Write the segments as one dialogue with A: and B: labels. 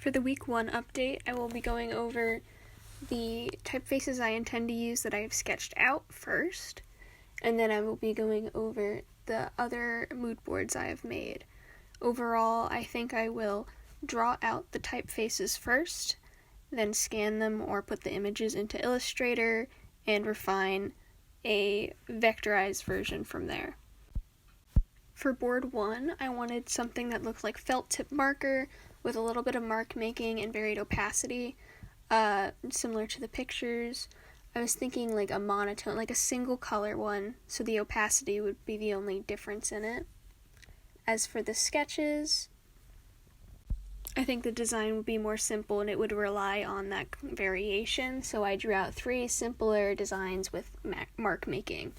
A: For the week 1 update, I will be going over the typefaces I intend to use that I have sketched out first, and then I will be going over the other mood boards I have made. Overall, I think I will draw out the typefaces first, then scan them or put the images into Illustrator and refine a vectorized version from there. For board 1, I wanted something that looked like felt tip marker with a little bit of mark making and varied opacity, similar to the pictures. I was thinking like a monotone, like a single color one, so the opacity would be the only difference in it. As for the sketches, I think the design would be more simple and it would rely on that variation, so I drew out 3 simpler designs with mark making.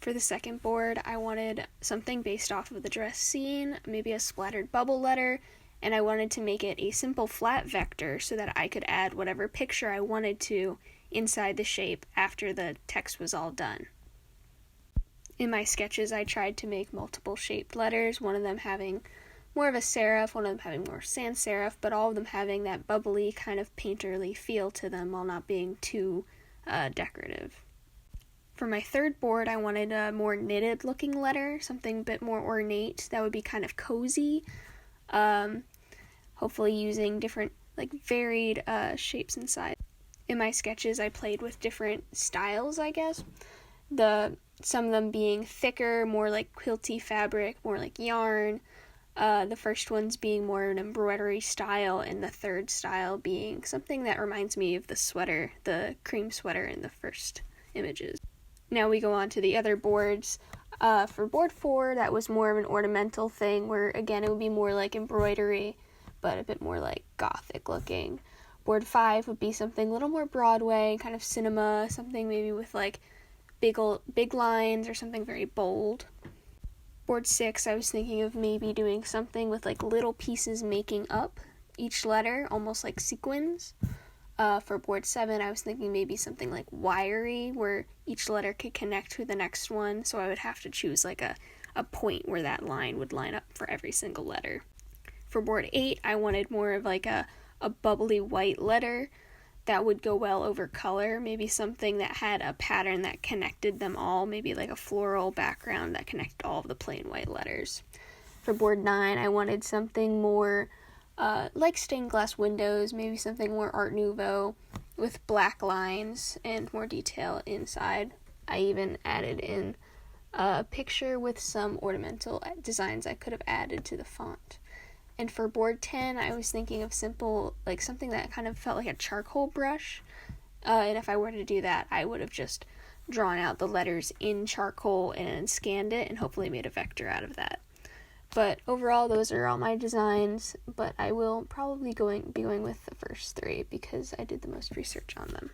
A: For the second board, I wanted something based off of the dress scene, maybe a splattered bubble letter, and I wanted to make it a simple flat vector so that I could add whatever picture I wanted to inside the shape after the text was all done. In my sketches, I tried to make multiple shaped letters, one of them having more of a serif, one of them having more sans serif, but all of them having that bubbly kind of painterly feel to them while not being too decorative. For my third board, I wanted a more knitted looking letter, something a bit more ornate that would be kind of cozy, hopefully using different varied shapes and sizes. In my sketches, I played with different styles, I guess. Some of them being thicker, more like quilty fabric, more like yarn. The first ones being more an embroidery style, and the third style being something that reminds me of the sweater, the cream sweater in the first images. Now we go on to the other boards. For board 4, that was more of an ornamental thing where, again, it would be more like embroidery, but a bit more like gothic looking. Board 5 would be something a little more Broadway, kind of cinema, something maybe with like big lines or something very bold. Board 6, I was thinking of maybe doing something with like little pieces making up each letter, almost like sequins. For board 7, I was thinking maybe something like wiry, where each letter could connect to the next one, so I would have to choose like a point where that line would line up for every single letter. For board 8, I wanted more of like a bubbly white letter that would go well over color, maybe something that had a pattern that connected them all, maybe like a floral background that connected all of the plain white letters. For board 9, I wanted something more like stained glass windows, maybe something more Art Nouveau with black lines and more detail inside. I even added in a picture with some ornamental designs I could have added to the font. And for board 10, I was thinking of simple, like something that kind of felt like a charcoal brush. And if I were to do that, I would have just drawn out the letters in charcoal and scanned it and hopefully made a vector out of that. But overall, those are all my designs, but I will probably be going with the first 3 because I did the most research on them.